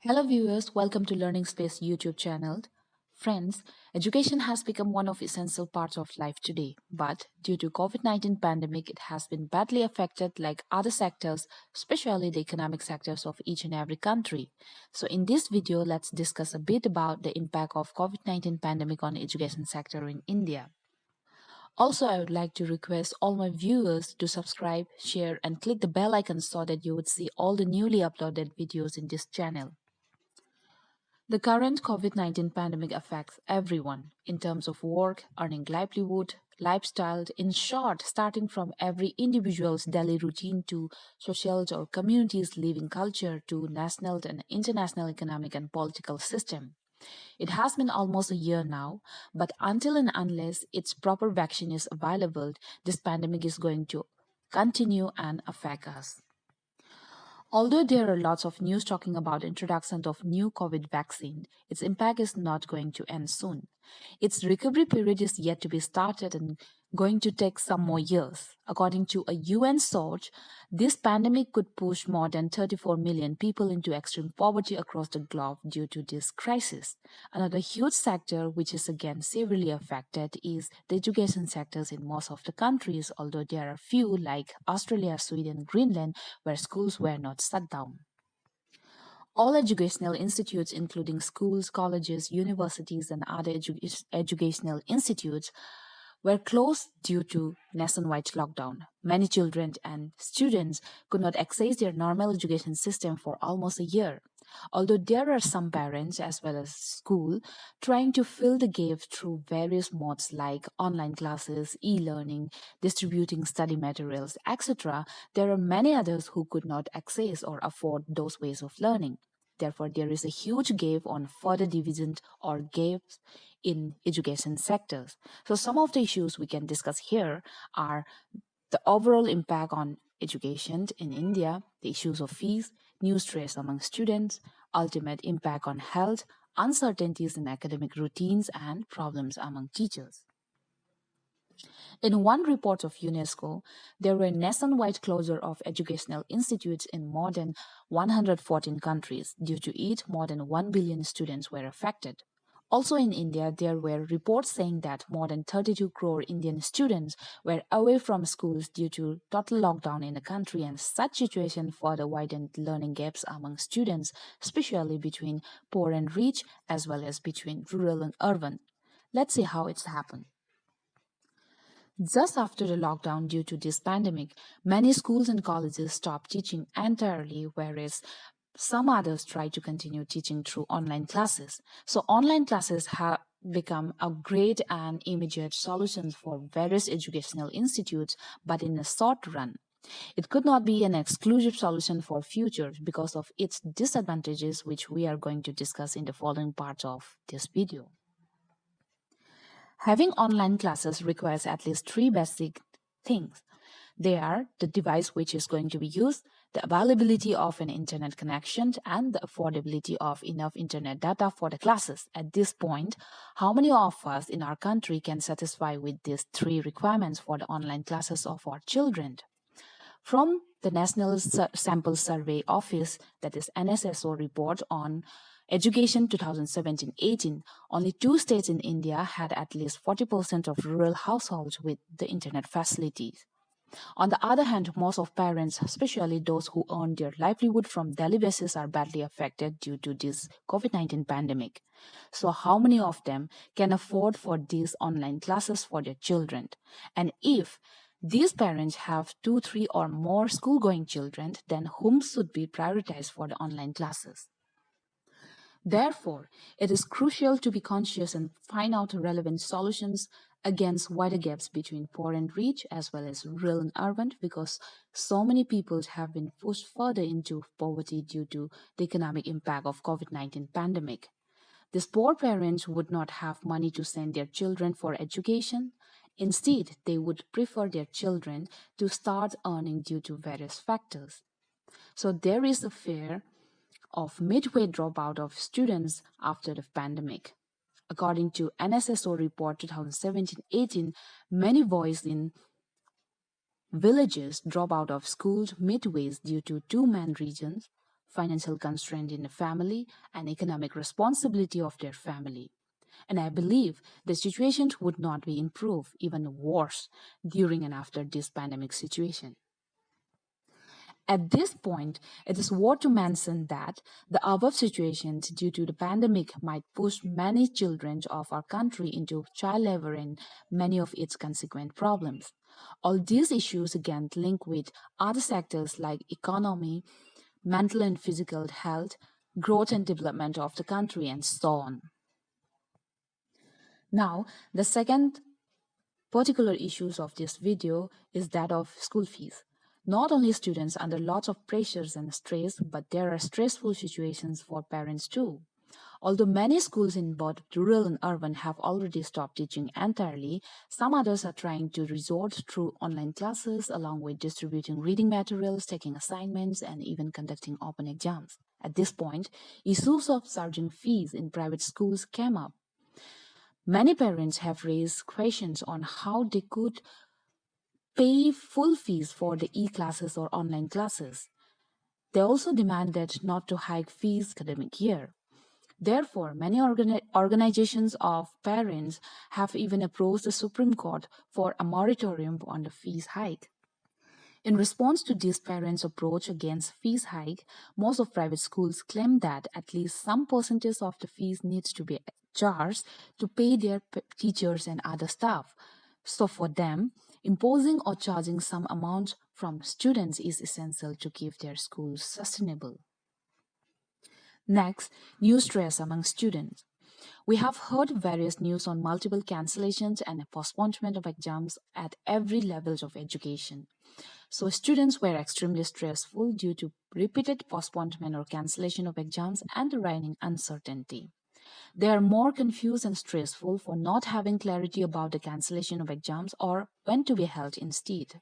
Hello viewers, welcome to Learning Space YouTube channel. Friends, education has become one of essential parts of life today, but due to COVID-19 pandemic, it has been badly affected like other sectors, especially the economic sectors of each and every country. So in this video, let's discuss a bit about the impact of COVID-19 pandemic on education sector in India. Also, I would like to request all my viewers to subscribe, share and click the bell icon so that you would see all the newly uploaded videos in this channel. The current COVID-19 pandemic affects everyone in terms of work, earning livelihood, lifestyle, in short, starting from every individual's daily routine to social or communities' living culture to national and international economic and political system. It has been almost a year now, but until and unless its proper vaccine is available, this pandemic is going to continue and affect us. Although there are lots of news talking about introduction of new COVID vaccine, its impact is not going to end soon. Its recovery period is yet to be started and going to take some more years. According to a UN source, this pandemic could push more than 34 million people into extreme poverty across the globe due to this crisis. Another huge sector which is again severely affected is the education sectors in most of the countries, although there are few like Australia, Sweden, Greenland where schools were not shut down. All educational institutes, including schools, colleges, universities, and other educational institutes, were closed due to nationwide lockdown. Many children and students could not access their normal education system for almost a year. Although there are some parents as well as school trying to fill the gap through various modes like online classes, e-learning, distributing study materials, etc., there are many others who could not access or afford those ways of learning. Therefore, there is a huge gap on further division or gaps in education sectors. So some of the issues we can discuss here are the overall impact on education in India, the issues of fees, new stress among students, ultimate impact on health, uncertainties in academic routines, and problems among teachers. In one report of UNESCO, there were nationwide closure of educational institutes in more than 114 countries. Due to it, more than 1 billion students were affected. Also in India, there were reports saying that more than 32 crore Indian students were away from schools due to total lockdown in the country, and such situation further widened learning gaps among students, especially between poor and rich as well as between rural and urban. Let's see how it's happened. Just after the lockdown due to this pandemic, many schools and colleges stopped teaching entirely, whereas some others try to continue teaching through online classes. So online classes have become a great and immediate solution for various educational institutes, but in a short run. It could not be an exclusive solution for future because of its disadvantages, which we are going to discuss in the following parts of this video. Having online classes requires at least three basic things. They are the device which is going to be used, the availability of an internet connection, and the affordability of enough internet data for the classes. At this point, how many of us in our country can satisfy with these three requirements for the online classes of our children? From the National Sample Survey Office, that is NSSO report on Education 2017-18, only two states in India had at least 40% of rural households with the internet facilities. On the other hand, most of parents, especially those who earn their livelihood from daily basis, are badly affected due to this COVID-19 pandemic. So how many of them can afford for these online classes for their children? And if these parents have 2, 3 or more school-going children, then whom should be prioritized for the online classes? Therefore, it is crucial to be conscious and find out relevant solutions against wider gaps between poor and rich as well as rural and urban, because so many people have been pushed further into poverty due to the economic impact of COVID-19 pandemic. These poor parents would not have money to send their children for education. Instead, they would prefer their children to start earning due to various factors. So there is a fear of midway dropout of students after the pandemic. According to NSSO report 2017-18, many boys in villages drop out of school midways due to two main reasons. financial constraint in the family, and economic responsibility of their family. And I believe the situation would not be improved, even worse, during and after this pandemic situation. At this point, it is worth to mention that the above situations due to the pandemic might push many children of our country into child labor and many of its consequent problems. All these issues again link with other sectors like economy, mental and physical health, growth and development of the country, and so on. Now, the second particular issues of this video is that of school fees. Not only students under lots of pressures and stress, but there are stressful situations for parents too. Although many schools in both rural and urban have already stopped teaching entirely, some others are trying to resort through online classes along with distributing reading materials, taking assignments, and even conducting open exams. At this point, issues of charging fees in private schools came up. Many parents have raised questions on how they could pay full fees for the e-classes or online classes. They also demanded not to hike fees academic year. Therefore, many organizations of parents have even approached the Supreme Court for a moratorium on the fees hike. In response to this parents' approach against fees hike, most of private schools claim that at least some percentage of the fees needs to be charged to pay their teachers and other staff. So for them, imposing or charging some amount from students is essential to keep their schools sustainable. Next, new stress among students. We have heard various news on multiple cancellations and postponement of exams at every level of education. So students were extremely stressful due to repeated postponement or cancellation of exams and the reigning uncertainty. They are more confused and stressful for not having clarity about the cancellation of exams or when to be held instead.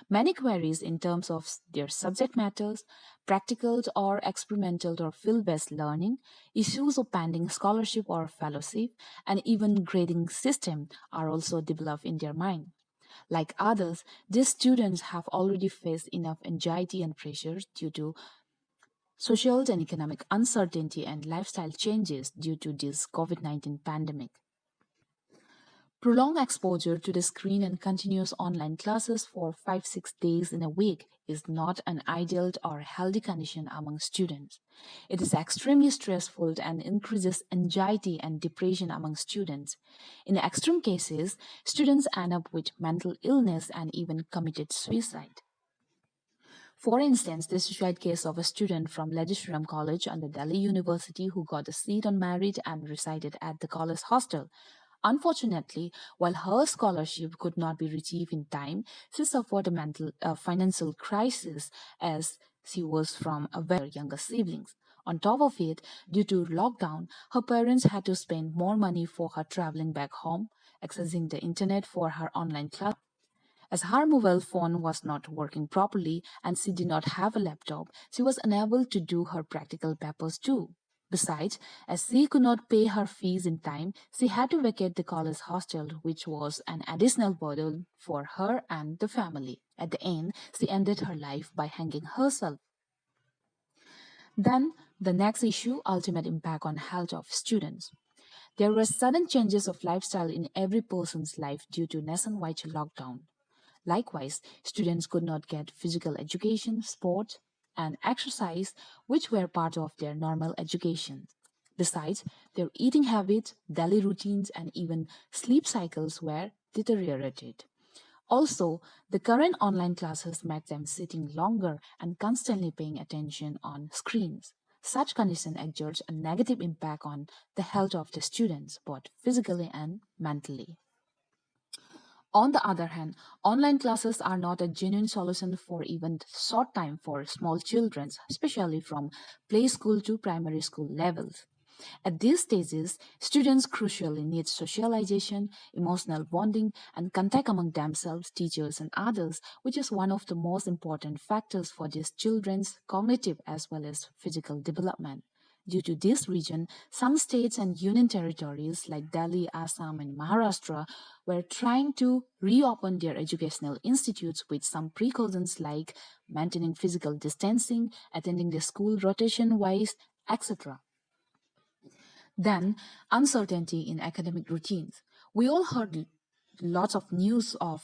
Many queries in terms of their subject matters, practical or experimental or field-based learning, issues of pending scholarship or fellowship, and even grading system are also developed in their mind. Like others, these students have already faced enough anxiety and pressures due to social and economic uncertainty and lifestyle changes due to this COVID-19 pandemic. Prolonged exposure to the screen and continuous online classes for 5-6 days in a week is not an ideal or healthy condition among students. It is extremely stressful and increases anxiety and depression among students. In extreme cases, students end up with mental illness and even committed suicide. For instance, the suicide case of a student from Legiswaram College under Delhi University who got a seat on merit and resided at the college hostel. Unfortunately, while her scholarship could not be received in time, she suffered a financial crisis as she was from a very younger siblings. On top of it, due to lockdown, her parents had to spend more money for her traveling back home, accessing the internet for her online class. As her mobile phone was not working properly and she did not have a laptop, she was unable to do her practical papers too. Besides, as she could not pay her fees in time, she had to vacate the college hostel, which was an additional burden for her and the family. At the end, she ended her life by hanging herself. Then, the next issue, ultimate impact on health of students. There were sudden changes of lifestyle in every person's life due to nationwide lockdown. Likewise, students could not get physical education, sport, and exercise, which were part of their normal education. Besides, their eating habits, daily routines, and even sleep cycles were deteriorated. Also, the current online classes make them sitting longer and constantly paying attention on screens. Such condition exerts a negative impact on the health of the students, both physically and mentally. On the other hand, online classes are not a genuine solution for even short time for small children, especially from play school to primary school levels. At these stages, students crucially need socialization, emotional bonding, and contact among themselves, teachers, and others, which is one of the most important factors for these children's cognitive as well as physical development. Due to this reason, some states and union territories like Delhi, Assam, and Maharashtra were trying to reopen their educational institutes with some precautions like maintaining physical distancing, attending the school rotation wise, etc. Then, uncertainty in academic routines. We all heard lots of news of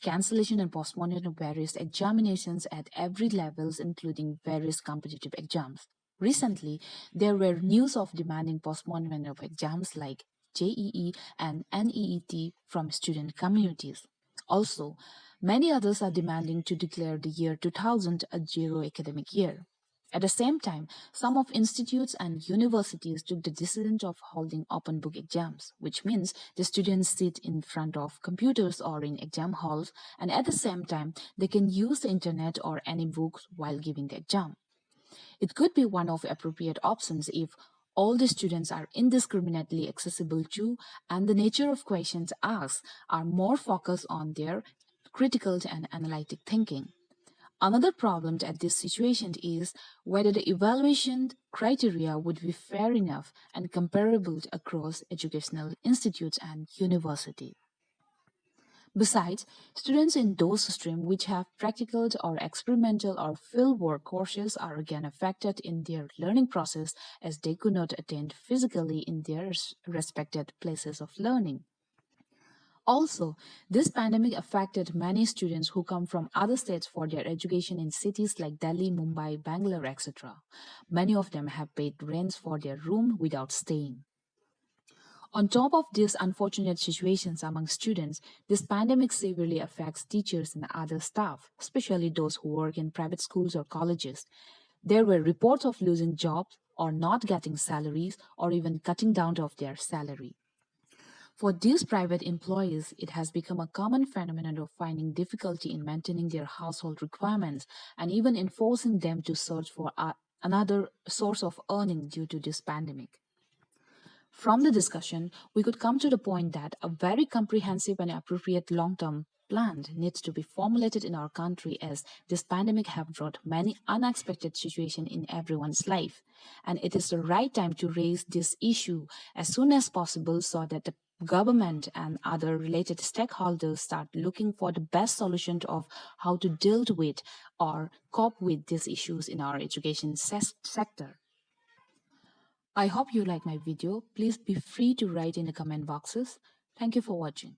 cancellation and postponement of various examinations at every levels, including various competitive exams. Recently, there were news of demanding postponement of exams like JEE and NEET from student communities. Also, many others are demanding to declare the year 2000 a zero academic year. At the same time, some of institutes and universities took the decision of holding open book exams, which means the students sit in front of computers or in exam halls, and at the same time, they can use the internet or any books while giving the exam. It could be one of appropriate options if all the students are indiscriminately accessible to, and the nature of questions asked are more focused on their critical and analytic thinking. Another problem at this situation is whether the evaluation criteria would be fair enough and comparable across educational institutes and universities. Besides, students in those streams which have practical or experimental or fieldwork courses are again affected in their learning process as they could not attend physically in their respected places of learning. Also, this pandemic affected many students who come from other states for their education in cities like Delhi, Mumbai, Bangalore, etc. Many of them have paid rents for their room without staying. On top of these unfortunate situations among students, this pandemic severely affects teachers and other staff, especially those who work in private schools or colleges. There were reports of losing jobs or not getting salaries or even cutting down of their salary. For these private employees, it has become a common phenomenon of finding difficulty in maintaining their household requirements and even enforcing them to search for another source of earning due to this pandemic. From the discussion, we could come to the point that a very comprehensive and appropriate long-term plan needs to be formulated in our country as this pandemic have brought many unexpected situations in everyone's life. And it is the right time to raise this issue as soon as possible so that the government and other related stakeholders start looking for the best solution of how to deal with or cope with these issues in our education sector. I hope you like my video. Please be free to write in the comment boxes. Thank you for watching.